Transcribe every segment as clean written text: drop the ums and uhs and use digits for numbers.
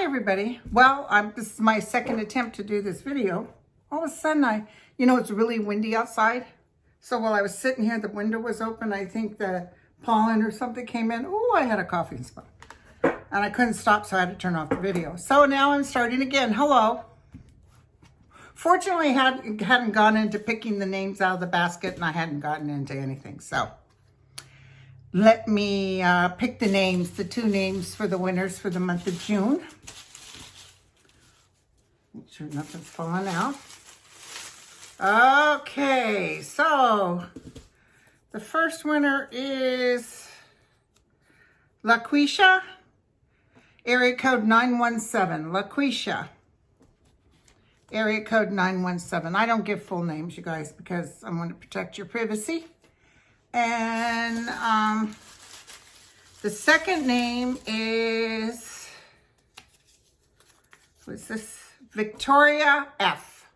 Everybody. Well, this is my second attempt to do this video. All of a sudden, it's really windy outside. So while I was sitting here, the window was open. I think the pollen or something came in. Oh, I had a coughing spot. And I couldn't stop, so I had to turn off the video. So now I'm starting again. Hello. Fortunately, I hadn't gone into picking the names out of the basket, and I hadn't gotten into anything. So let me pick the names, the two names for the winners for the month of June. Make sure nothing's falling out. Okay, so the first winner is LaQuisha, area code 917. LaQuisha, area code 917. I don't give full names, you guys, because I want to protect your privacy. And the second name is, what's this? Victoria F.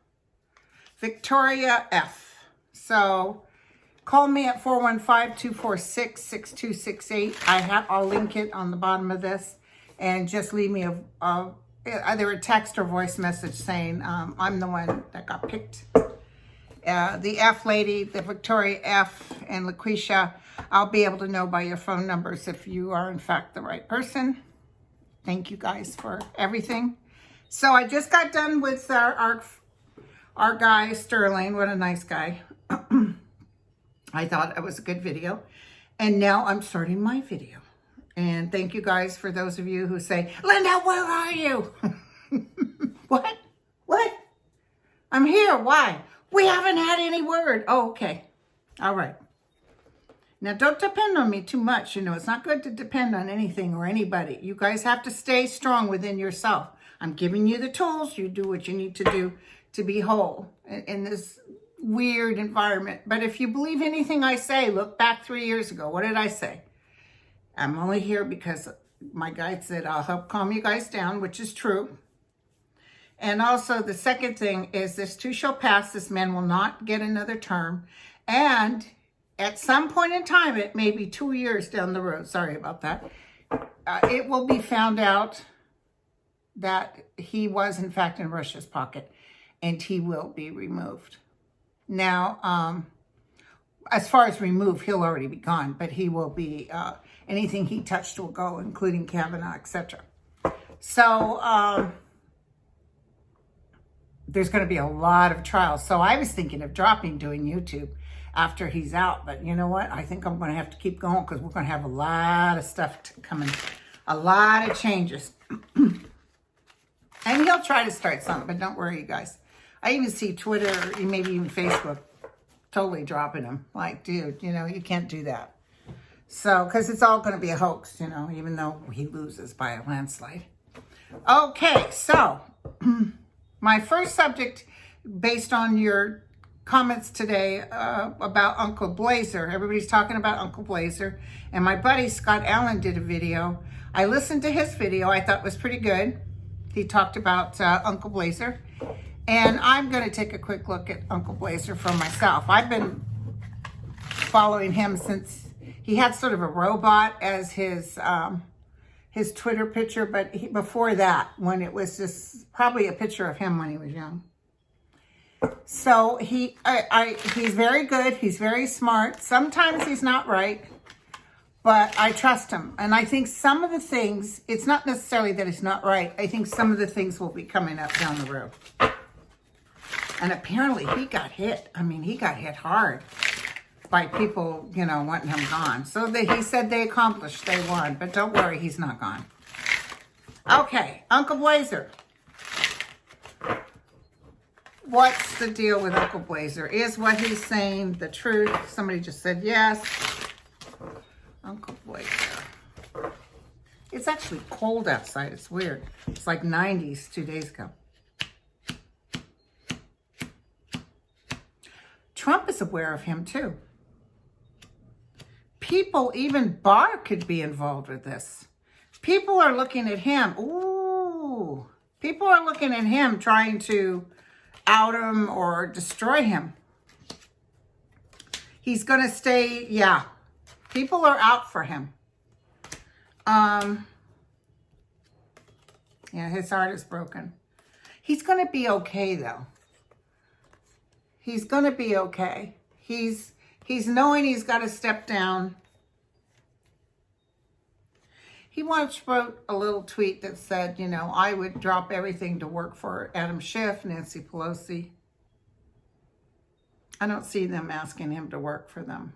Victoria F. So call me at 415-246-6268. I'll link it on the bottom of this, and just leave me either a text or voice message saying I'm the one that got picked. The F lady, the Victoria F and LaQuisha, I'll be able to know by your phone numbers if you are in fact the right person. Thank you guys for everything. So I just got done with our guy, Sterling. What a nice guy. I thought it was a good video. And now I'm starting my video. And thank you guys for those of you who say, Linda, where are you? What? What? I'm here. Why? We haven't had any word. Oh, okay. All right. Now, don't depend on me too much. It's not good to depend on anything or anybody. You guys have to stay strong within yourself. I'm giving you the tools. You do what you need to do to be whole in this weird environment. But if you believe anything I say, look back 3 years ago. What did I say? I'm only here because my guide said I'll help calm you guys down, which is true. And also the second thing is this too shall pass. This man will not get another term. And at some point in time, it may be 2 years down the road. Sorry about that. It will be found out that he was in fact in Russia's pocket, and he will be removed. Now, as far as remove, he'll already be gone, but he will be, anything he touched will go, including Kavanaugh, etc. So, there's going to be a lot of trials. So I was thinking of doing YouTube after he's out. But you know what? I think I'm going to have to keep going because we're going to have a lot of stuff coming. A lot of changes. And he'll try to start something, but don't worry, you guys. I even see Twitter, maybe even Facebook, totally dropping him. Like, dude, you can't do that. So, because it's all going to be a hoax, even though he loses by a landslide. Okay, so my first subject, based on your comments today about Uncle Blazer. Everybody's talking about Uncle Blazer. And my buddy Scott Allen did a video. I listened to his video. I thought it was pretty good. He talked about Uncle Blazer. And I'm going to take a quick look at Uncle Blazer for myself. I've been following him since he had sort of a robot as his Twitter picture, but before that, when it was just probably a picture of him when he was young. So he's very good. He's very smart. Sometimes he's not right, but I trust him. And I think some of the things, it's not necessarily that he's not right. I think some of the things will be coming up down the road. And apparently he got hit. I mean, he got hit hard by people, wanting him gone. So he said they accomplished, they won. But don't worry, he's not gone. Okay, Uncle Blazer. What's the deal with Uncle Blazer? Is what he's saying the truth? Somebody just said yes. Uncle Blazer. It's actually cold outside. It's weird. It's like 90s 2 days ago. Trump is aware of him too. People, even Burr could be involved with this. People are looking at him. Ooh. People are looking at him trying to out him or destroy him. He's going to stay, yeah. People are out for him. Yeah, his heart is broken. He's going to be okay, though. He's going to be okay. He's knowing he's got to step down. He once wrote a little tweet that said, you know, I would drop everything to work for Adam Schiff, Nancy Pelosi. I don't see them asking him to work for them.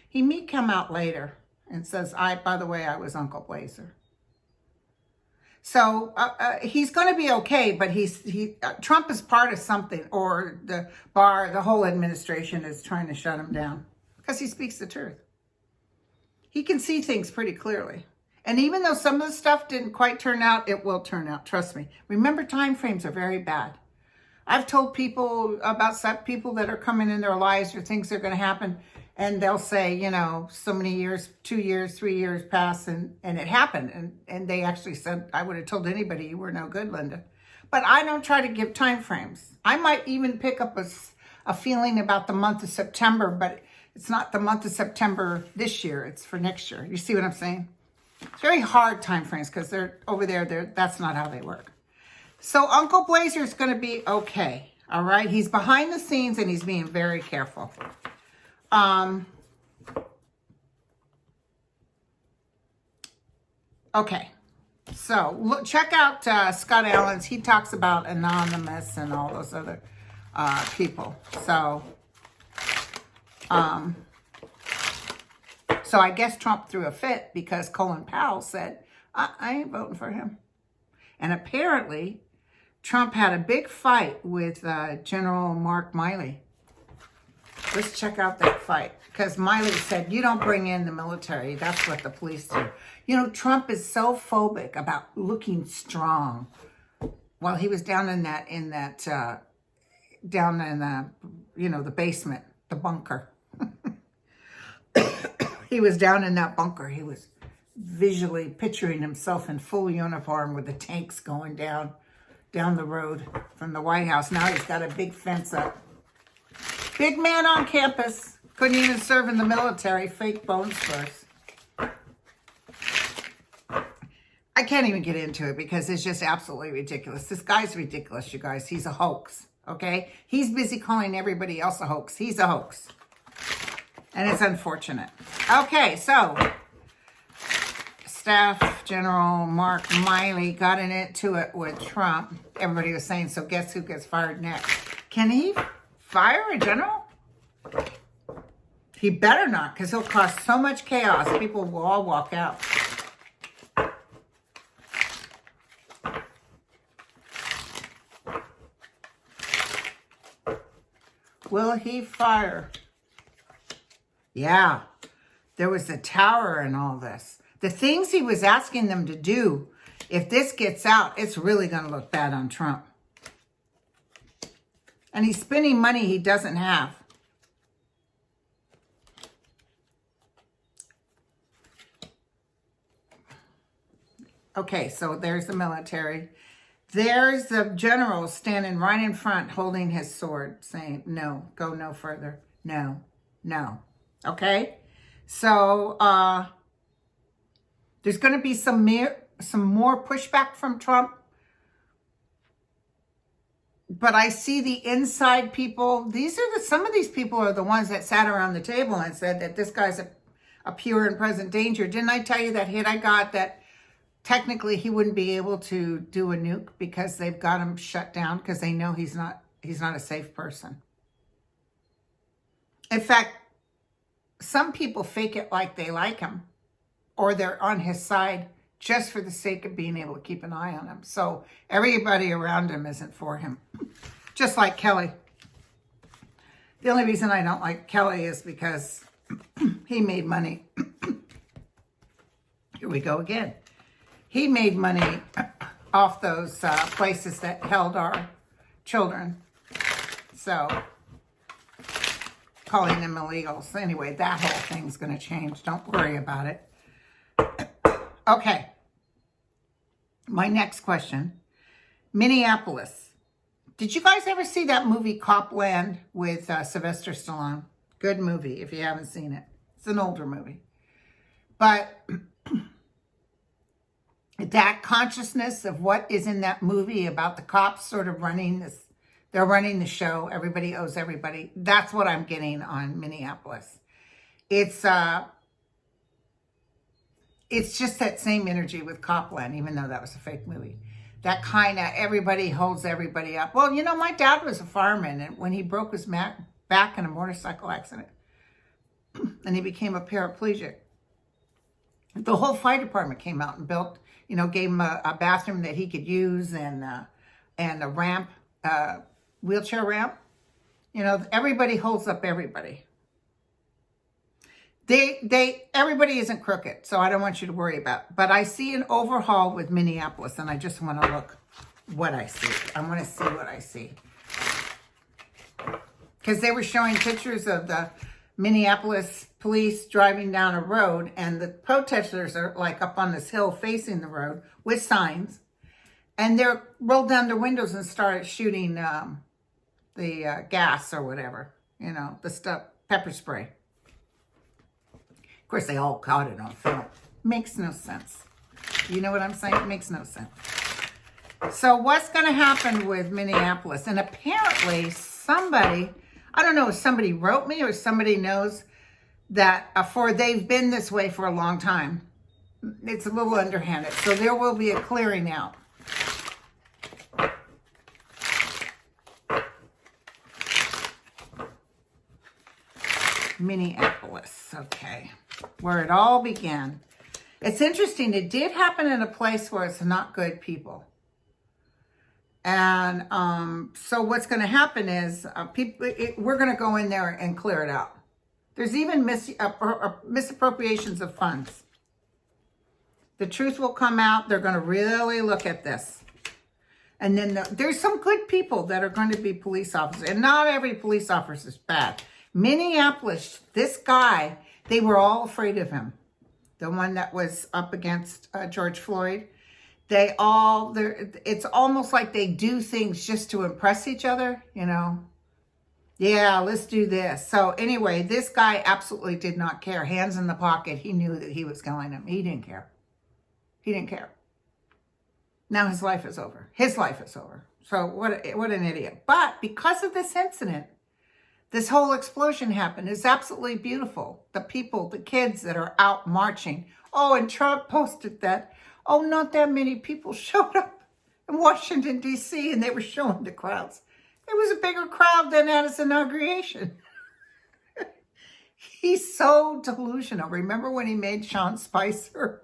He may come out later and says, by the way, I was Uncle Blazer. So he's going to be okay, but Trump is part of something, or the whole administration is trying to shut him down because he speaks the truth. He can see things pretty clearly. And even though some of the stuff didn't quite turn out, it will turn out. Trust me. Remember, time frames are very bad. I've told people about people that are coming in their lives or things that are going to happen, and they'll say, you know, so many years, 2 years, 3 years pass, and it happened. And they actually said, I would have told anybody you were no good, Linda. But I don't try to give time frames. I might even pick up a feeling about the month of September, but it's not the month of September this year. It's for next year. You see what I'm saying? It's very hard time frames because they're over there. That's not how they work. So Uncle Blazer is going to be okay. All right. He's behind the scenes and he's being very careful. Okay. So look, check out Scott Allen's. He talks about Anonymous and all those other people. So I guess Trump threw a fit because Colin Powell said, I ain't voting for him. And apparently, Trump had a big fight with General Mark Miley. Let's check out that fight. Because Miley said, you don't bring in the military. That's what the police do. You know, Trump is so phobic about looking strong. Well, he was down in the basement, the bunker. He was down in that bunker. He was visually picturing himself in full uniform with the tanks going down the road from the White House. Now he's got a big fence up. Big man on campus. Couldn't even serve in the military. Fake bone spurs. I can't even get into it because it's just absolutely ridiculous. This guy's ridiculous, you guys. He's a hoax, okay? He's busy calling everybody else a hoax. He's a hoax. And it's unfortunate. Okay, so Staff General Mark Miley got into it with Trump. Everybody was saying, so guess who gets fired next? Can he fire a general? He better not, because he'll cause so much chaos. People will all walk out. Will he fire? Yeah, there was the tower and all this. The things he was asking them to do, if this gets out, it's really going to look bad on Trump. And he's spending money he doesn't have. Okay, so there's the military. There's the general standing right in front holding his sword saying, no, go no further. No, no. Okay? So, there's going to be some more pushback from Trump. But I see the inside people. Some of these people are the ones that sat around the table and said that this guy's a pure and present danger. Didn't I tell you that hit I got that technically he wouldn't be able to do a nuke because they've got him shut down because they know he's not a safe person. In fact, some people fake it like they like him or they're on his side just for the sake of being able to keep an eye on him. So everybody around him isn't for him. Just like Kelly. The only reason I don't like Kelly is because he made money. Here we go again. He made money off those places that held our children. So, calling them illegals. Anyway, that whole thing's going to change. Don't worry about it. Okay. My next question. Minneapolis. Did you guys ever see that movie Copland with Sylvester Stallone? Good movie if you haven't seen it. It's an older movie. But that consciousness of what is in that movie about the cops sort of running this, they're running the show, everybody owes everybody. That's what I'm getting on Minneapolis. It's just that same energy with Copland, even though that was a fake movie. That kind of everybody holds everybody up. Well, you know, my dad was a fireman, and when he broke his back in a motorcycle accident, and he became a paraplegic, the whole fire department came out and built, you know, gave him a bathroom that he could use and a ramp, wheelchair ramp. You know, everybody holds up everybody. Everybody isn't crooked, so I don't want you to worry about it. But I see an overhaul with Minneapolis, and I just want to look what I see. I want to see what I see. Because they were showing pictures of the Minneapolis police driving down a road, and the protesters are like up on this hill facing the road with signs, and they're rolled down their windows and started shooting the gas or whatever, you know, the stuff, pepper spray. Of course, they all caught it on film. Makes no sense. You know what I'm saying? It makes no sense. So what's going to happen with Minneapolis? And apparently somebody, I don't know if somebody wrote me or somebody knows that they've been this way for a long time. It's a little underhanded. So there will be a clearing out. Minneapolis, okay, where it all began. It's interesting, it did happen in a place where it's not good people. And so what's going to happen is we're going to go in there and clear it out. There's even misappropriations of funds. The truth will come out. They're going to really look at this. And then there's some good people that are going to be police officers. And not every police officer is bad. Minneapolis, this guy, they were all afraid of him. The one that was up against George Floyd. It's almost like they do things just to impress each other, you know. Yeah, let's do this. So anyway, this guy absolutely did not care. Hands in the pocket. He knew that he was killing him. He didn't care. He didn't care. Now his life is over. His life is over. So what an idiot. But because of this incident, this whole explosion happened. It's absolutely beautiful. The people, the kids that are out marching. Oh, and Trump posted that, oh, not that many people showed up in Washington, D.C., and they were showing the crowds. It was a bigger crowd than at his inauguration. He's so delusional. Remember when he made Sean Spicer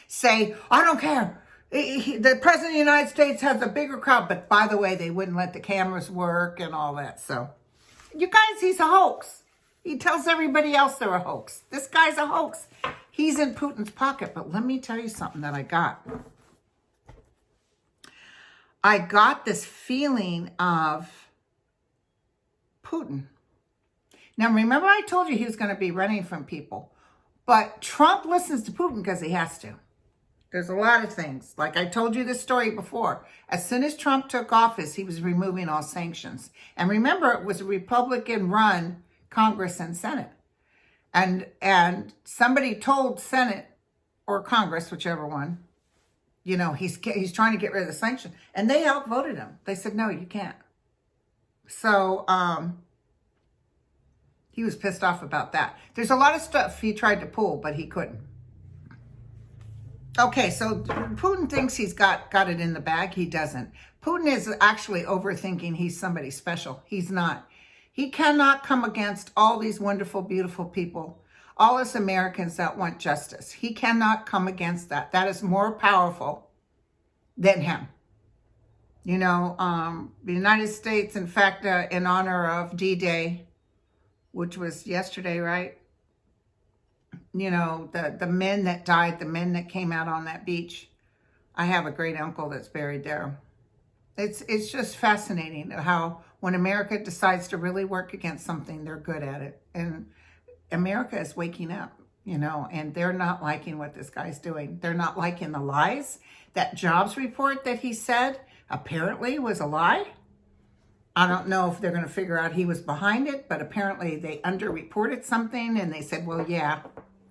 say, I don't care. The president of the United States has a bigger crowd. But by the way, they wouldn't let the cameras work and all that. So, you guys, he's a hoax. He tells everybody else they're a hoax. This guy's a hoax. He's in Putin's pocket. But let me tell you something that I got. I got this feeling of Putin. Now, remember I told you he was going to be running from people. But Trump listens to Putin because he has to. There's a lot of things. Like I told you this story before. As soon as Trump took office, he was removing all sanctions. And remember, it was a Republican-run Congress and Senate. And somebody told Senate or Congress, whichever one, you know, he's trying to get rid of the sanction. And they outvoted him. They said, no, you can't. So he was pissed off about that. There's a lot of stuff he tried to pull, but he couldn't. Okay, so Putin thinks he's got it in the bag. He doesn't. Putin is actually overthinking he's somebody special. He's not. He cannot come against all these wonderful, beautiful people, all us Americans that want justice. He cannot come against that. That is more powerful than him. You know, the United States, in fact, in honor of D-Day, which was yesterday, right? you know, the men that died, the men that came out on that beach. I have a great uncle that's buried there. It's just fascinating how when America decides to really work against something, they're good at it. And America is waking up, you know, and they're not liking what this guy's doing. They're not liking the lies. That jobs report that he said apparently was a lie. I don't know if they're going to figure out he was behind it, but apparently they underreported something and they said, well, yeah,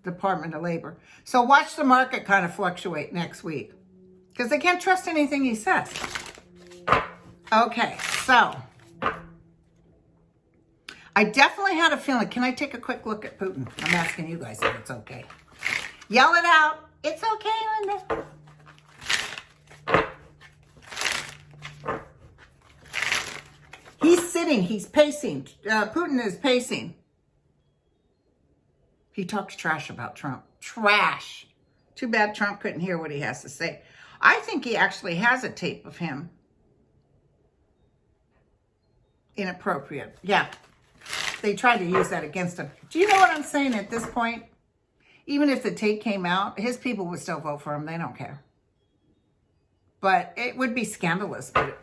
Department of Labor. So watch the market kind of fluctuate next week because they can't trust anything he says. Okay, so I definitely had a feeling. Can I take a quick look at Putin? I'm asking you guys if it's okay. Yell it out. It's okay, Linda. He's sitting. He's pacing. Putin is pacing. He talks trash about Trump. Trash. Too bad Trump couldn't hear what he has to say. I think he actually has a tape of him. Inappropriate. Yeah. They tried to use that against him. Do you know what I'm saying at this point? Even if the tape came out, his people would still vote for him. They don't care. But it would be scandalous. But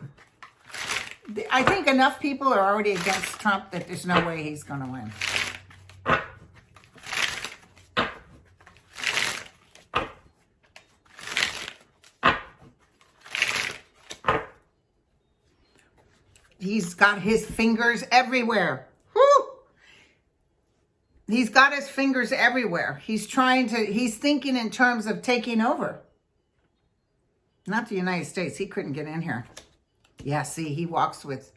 I think enough people are already against Trump that there's no way he's going to win. He's got his fingers everywhere. Whew! He's got his fingers everywhere. He's thinking in terms of taking over. Not the United States. He couldn't get in here. Yeah, see, he walks with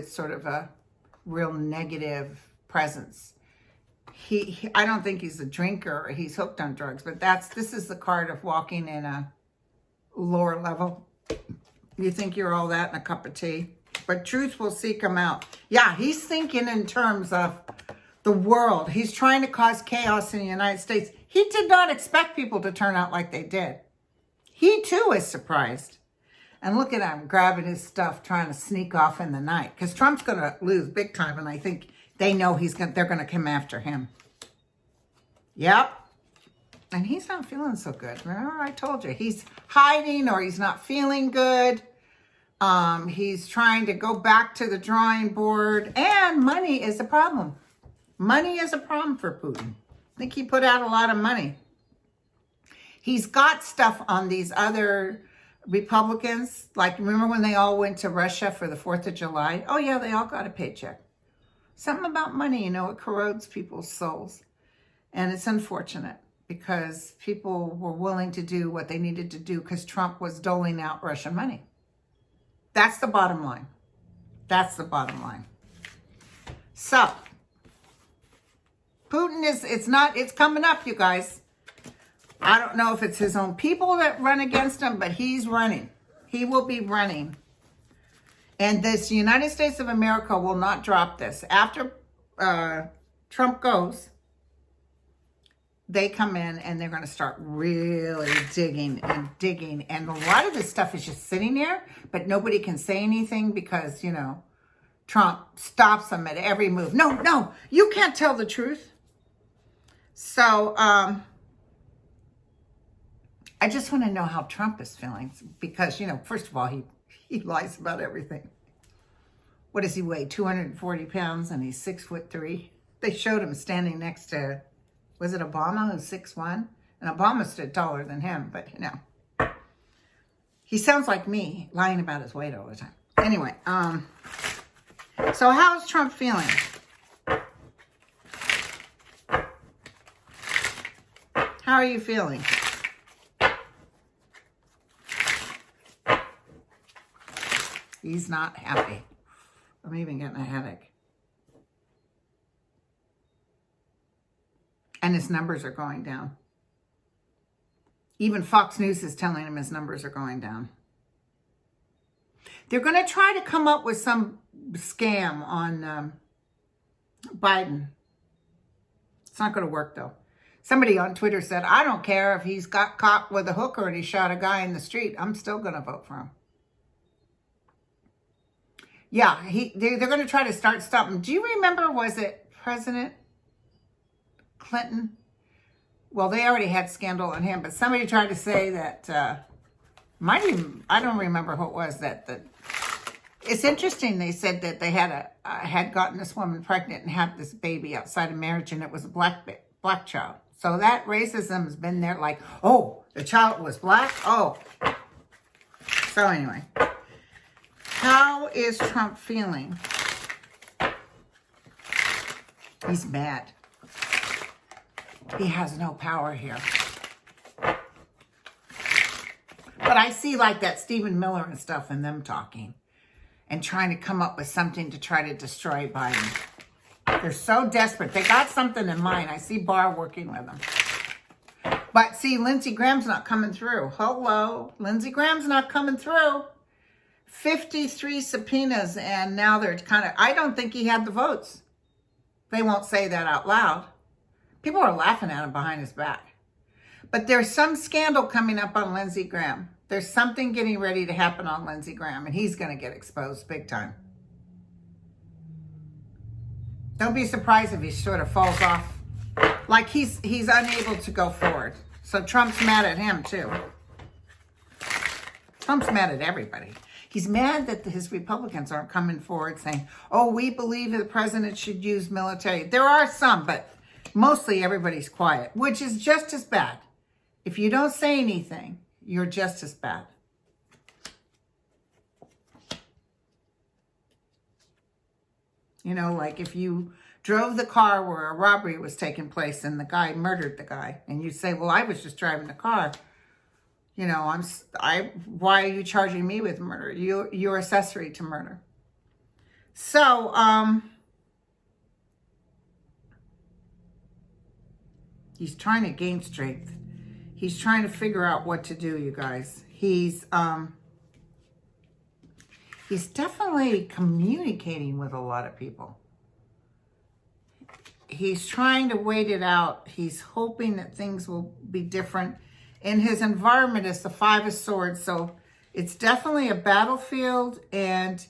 sort of a real negative presence. I don't think he's a drinker or he's hooked on drugs, but this is the card of walking in a lower level. You think you're all that in a cup of tea, but truth will seek him out. Yeah, he's thinking in terms of the world. He's trying to cause chaos in the United States. He did not expect people to turn out like they did. He too is surprised. And look at him grabbing his stuff, trying to sneak off in the night. Because Trump's going to lose big time, and I think they know they're going to come after him. Yep. And he's not feeling so good. Remember I told you. He's hiding or he's not feeling good. He's trying to go back to the drawing board. And money is a problem. Money is a problem for Putin. I think he put out a lot of money. He's got stuff on these other Republicans, like remember when they all went to Russia for the 4th of July? Oh yeah, they all got a paycheck. Something about money, you know, it corrodes people's souls. And it's unfortunate because people were willing to do what they needed to do because Trump was doling out Russian money. That's the bottom line. That's the bottom line. So, Putin it's coming up, you guys. I don't know if it's his own people that run against him, but he's running. He will be running. And this United States of America will not drop this. After Trump goes, they come in and they're going to start really digging and digging. And a lot of this stuff is just sitting there, but nobody can say anything because, you know, Trump stops them at every move. No, you can't tell the truth. So, I just want to know how Trump is feeling because, you know, first of all, he lies about everything. What does he weigh? 240 pounds and he's 6'3". They showed him standing next to, was it Obama who's 6'1"? And Obama stood taller than him, but you know. He sounds like me, lying about his weight all the time. Anyway, so how's Trump feeling? How are you feeling? He's not happy. I'm even getting a headache. And his numbers are going down. Even Fox News is telling him his numbers are going down. They're going to try to come up with some scam on Biden. It's not going to work, though. Somebody on Twitter said, I don't care if he's got caught with a hooker and he shot a guy in the street. I'm still going to vote for him. Yeah, they're going to try to stop him. Do you remember, was it President Clinton well, they already had scandal on him, but somebody tried to say that, I don't remember who it was, it's interesting. They said that they had gotten this woman pregnant and had this baby outside of marriage, and it was a black child. So that racism has been there, like, oh, the child was black? Oh. So anyway, how is Trump feeling? He's mad. He has no power here. But I see like that Stephen Miller and stuff and them talking and trying to come up with something to try to destroy Biden. They're so desperate. They got something in mind. I see Burr working with them. But see, Lindsey Graham's not coming through. Hello. Lindsey Graham's not coming through. 53 subpoenas, and now they're I don't think he had the votes. They won't say that out loud. People are laughing at him behind his back. But there's some scandal coming up on Lindsey Graham. There's something getting ready to happen on Lindsey Graham, and he's going to get exposed big time. Don't be surprised if he sort of falls off. Like he's unable to go forward. So Trump's mad at him too. Trump's mad at everybody. He's mad that his Republicans aren't coming forward saying, oh, we believe the president should use military. There are some, but mostly everybody's quiet, which is just as bad. If you don't say anything, you're just as bad. You know, like if you drove the car where a robbery was taking place and the guy murdered the guy, and you say, well, I was just driving the car. You know, why are you charging me with murder? You're accessory to murder. So, he's trying to gain strength. He's trying to figure out what to do, you guys. He's definitely communicating with a lot of people. He's trying to wait it out. He's hoping that things will be different. And his environment is the Five of Swords. So it's definitely a battlefield. And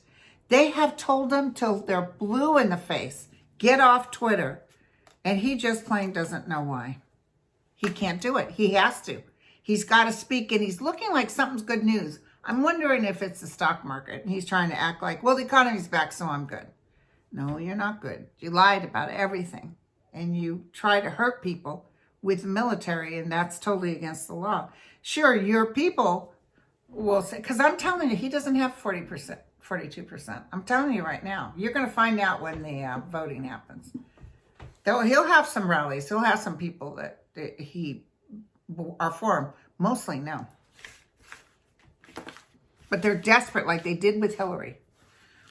they have told him till they're blue in the face, get off Twitter. And he just plain doesn't know why. He can't do it. He has to. He's got to speak, and he's looking like something's good news. I'm wondering if it's the stock market. And he's trying to act like, well, the economy's back, so I'm good. No, you're not good. You lied about everything. And you try to hurt people with the military, and that's totally against the law. Sure, your people will say, because I'm telling you, he doesn't have 40%, 42%. I'm telling you right now. You're going to find out when the voting happens. He'll have some rallies. He'll have some people that he are for him. Mostly no. But they're desperate like they did with Hillary.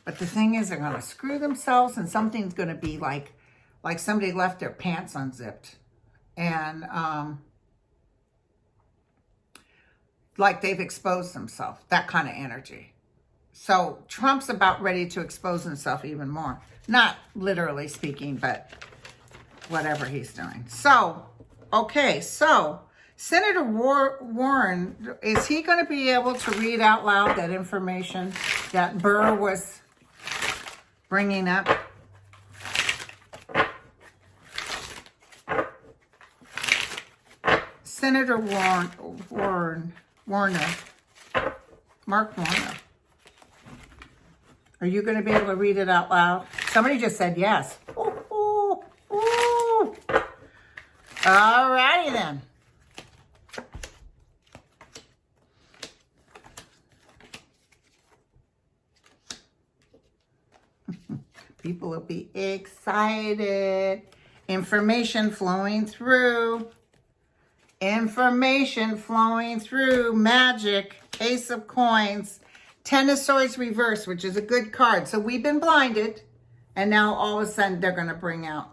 But the thing is, they're going to screw themselves, and something's going to be like somebody left their pants unzipped. And like they've exposed themselves. That kind of energy. So Trump's about ready to expose himself even more. Not literally speaking, but whatever he's doing. So, okay, so Senator Warren, is he going to be able to read out loud that information that Burr was bringing up? Senator Mark Warner. Are you going to be able to read it out loud? Somebody just said yes. Ooh, ooh, ooh. All righty then. People will be excited. Information flowing through. Information flowing through. Magic. Ace of Coins. Ten of Swords reverse, which is a good card. So we've been blinded. And now all of a sudden they're going to bring out.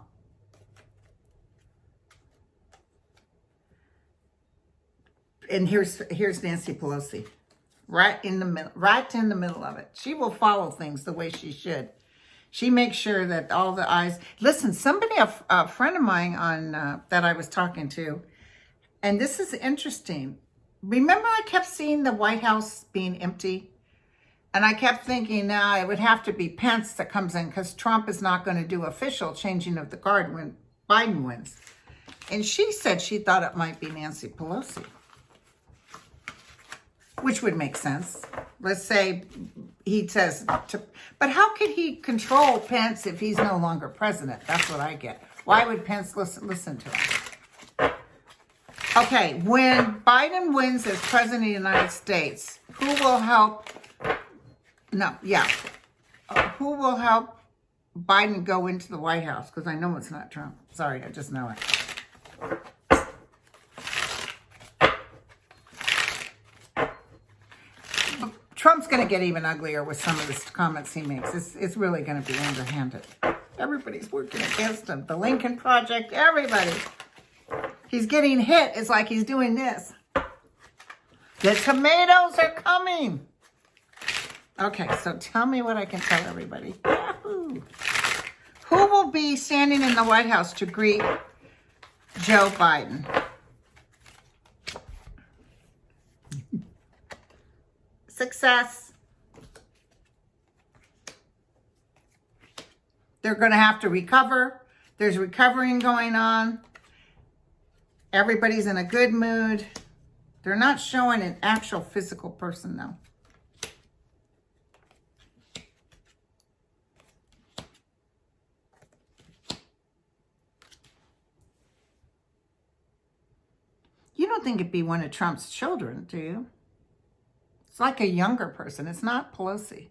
And here's Nancy Pelosi. Right in the middle of it. She will follow things the way she should. She makes sure that all the eyes... Listen, a friend of mine on that I was talking to, and this is interesting. Remember I kept seeing the White House being empty? And I kept thinking, now it would have to be Pence that comes in because Trump is not going to do official changing of the guard when Biden wins. And she said she thought it might be Nancy Pelosi, which would make sense. Let's say he says, but how could he control Pence if he's no longer president? That's what I get. Why would Pence listen to him? Okay, when Biden wins as president of the United States, who will help? Who will help Biden go into the White House? Because I know it's not Trump. Sorry, I just know it. Trump's going to get even uglier with some of the comments he makes. It's really going to be underhanded. Everybody's working against him. The Lincoln Project, everybody. He's getting hit. It's like he's doing this. The tomatoes are coming. Okay, so tell me what I can tell everybody. Yahoo! Who will be standing in the White House to greet Joe Biden? Success. They're going to have to recover. There's recovering going on. Everybody's in a good mood. They're not showing an actual physical person, though. You don't think it'd be one of Trump's children, do you? It's like a younger person. It's not Pelosi.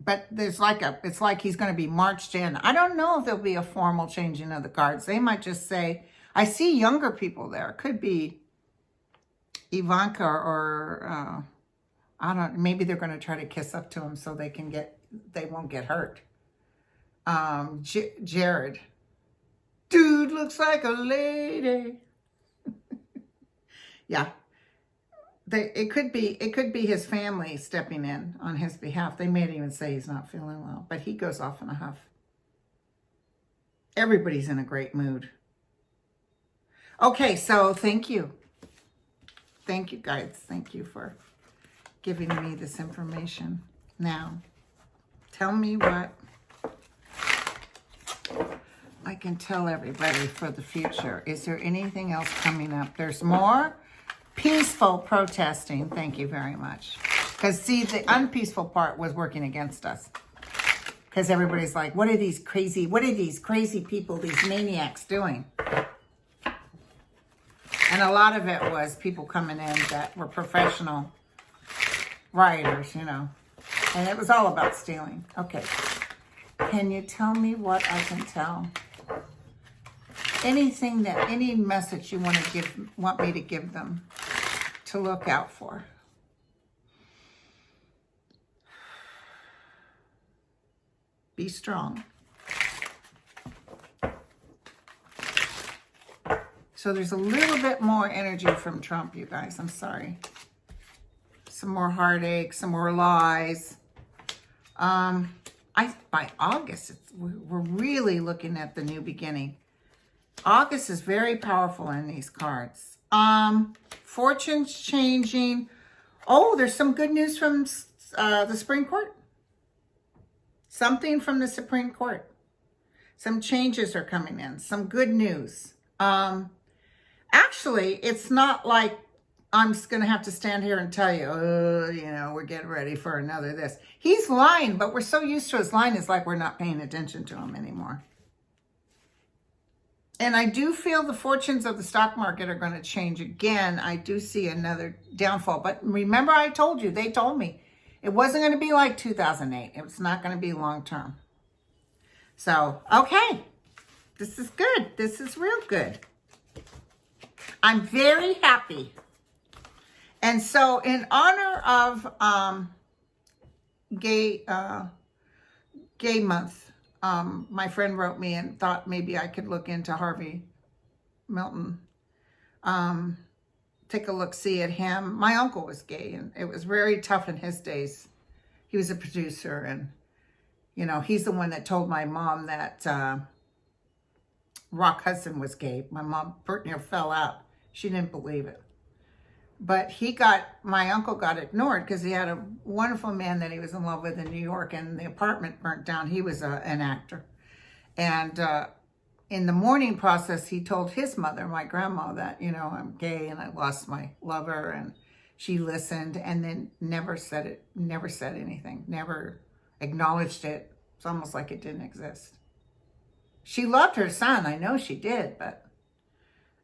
But it's like he's going to be marched in. I don't know if there'll be a formal changing of the guards. They might just say, I see younger people there. It could be Ivanka or I don't. Maybe they're going to try to kiss up to him so they won't get hurt. Jared, dude looks like a lady. Yeah. It could be his family stepping in on his behalf. They may even say he's not feeling well, but he goes off in a huff. Everybody's in a great mood. Okay, so thank you. Thank you, guys. Thank you for giving me this information. Now, tell me what I can tell everybody for the future. Is there anything else coming up? There's more peaceful protesting. Thank you very much. Because, see, the unpeaceful part was working against us. Because everybody's like, what are these crazy people, these maniacs doing? And a lot of it was people coming in that were professional rioters, you know. And it was all about stealing. Okay. Can you tell me what I can tell? Any message you want me to give them to look out for? Be strong. So there's a little bit more energy from Trump, you guys. I'm sorry. Some more heartache, some more lies. By August, we're really looking at the new beginning. August is very powerful in these cards. Fortunes changing. Oh, there's some good news from the Supreme Court. Something from the Supreme Court. Some changes are coming in. Some good news. Actually, it's not like I'm just going to have to stand here and tell you, we're getting ready for another this. He's lying, but we're so used to his lying, it's like we're not paying attention to him anymore. And I do feel the fortunes of the stock market are going to change again. I do see another downfall. But remember, I told you, they told me, it wasn't going to be like 2008. It was not going to be long term. So, okay. This is good. This is real good. I'm very happy. And so, in honor of Gay Month, my friend wrote me and thought maybe I could look into Harvey Milton. Take a look-see at him. My uncle was gay, and it was very tough in his days. He was a producer, and, he's the one that told my mom that Rock Hudson was gay. My mom pretty near fell out. She didn't believe it. But my uncle got ignored because he had a wonderful man that he was in love with in New York, and the apartment burnt down. He was an actor. And in the mourning process, he told his mother, my grandma, that, you know, I'm gay and I lost my lover, and she listened and then never said it, never said anything, never acknowledged it. It's almost like it didn't exist. She loved her son, I know she did, but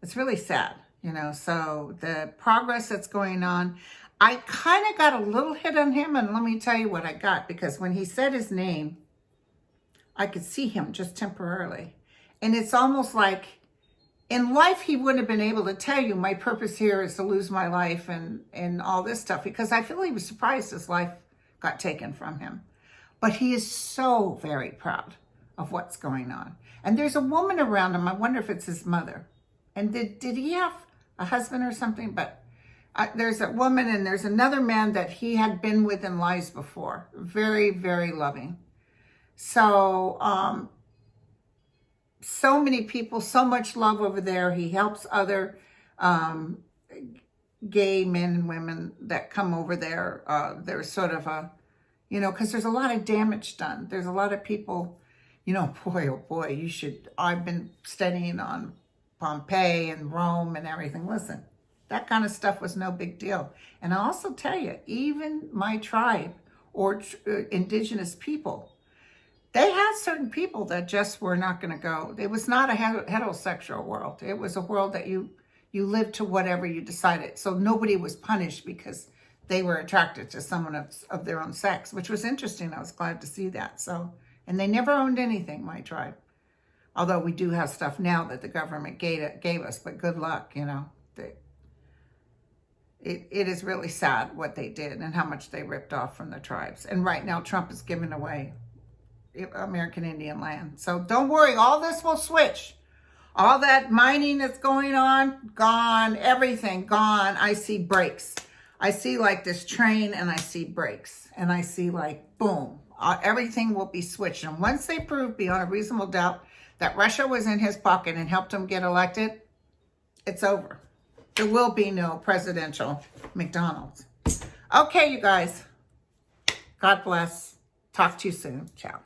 it's really sad, you know. So the progress that's going on, I kind of got a little hit on him, and let me tell you what I got, because when he said his name, I could see him just temporarily. And it's almost like in life, he wouldn't have been able to tell you, my purpose here is to lose my life and all this stuff, because I feel he was surprised his life got taken from him. But he is so very proud of what's going on. And there's a woman around him. I wonder if it's his mother. And did he have a husband or something? But there's a woman and there's another man that he had been with in lives before. Very, very loving. So, so many people, so much love over there. He helps other gay men and women that come over there. There's sort of a, you know, because there's a lot of damage done. There's a lot of people, you know, boy, oh boy, you should, I've been studying on Pompeii and Rome and everything. Listen, that kind of stuff was no big deal. And I'll also tell you, even my tribe or indigenous people, they had certain people that just were not going to go. It was not a heterosexual world. It was a world that you lived to whatever you decided. So nobody was punished because they were attracted to someone of their own sex, which was interesting. I was glad to see that. So, and they never owned anything, my tribe. Although we do have stuff now that the government gave us, but good luck, you know. It is really sad what they did and how much they ripped off from the tribes. And right now, Trump is giving away American Indian land. So don't worry, all this will switch. All that mining that's going on, gone. Everything, gone. I see brakes. I see like this train and I see brakes. And I see like, boom, everything will be switched. And once they prove beyond a reasonable doubt that Russia was in his pocket and helped him get elected, it's over. There will be no presidential McDonald's. Okay, you guys. God bless. Talk to you soon. Ciao.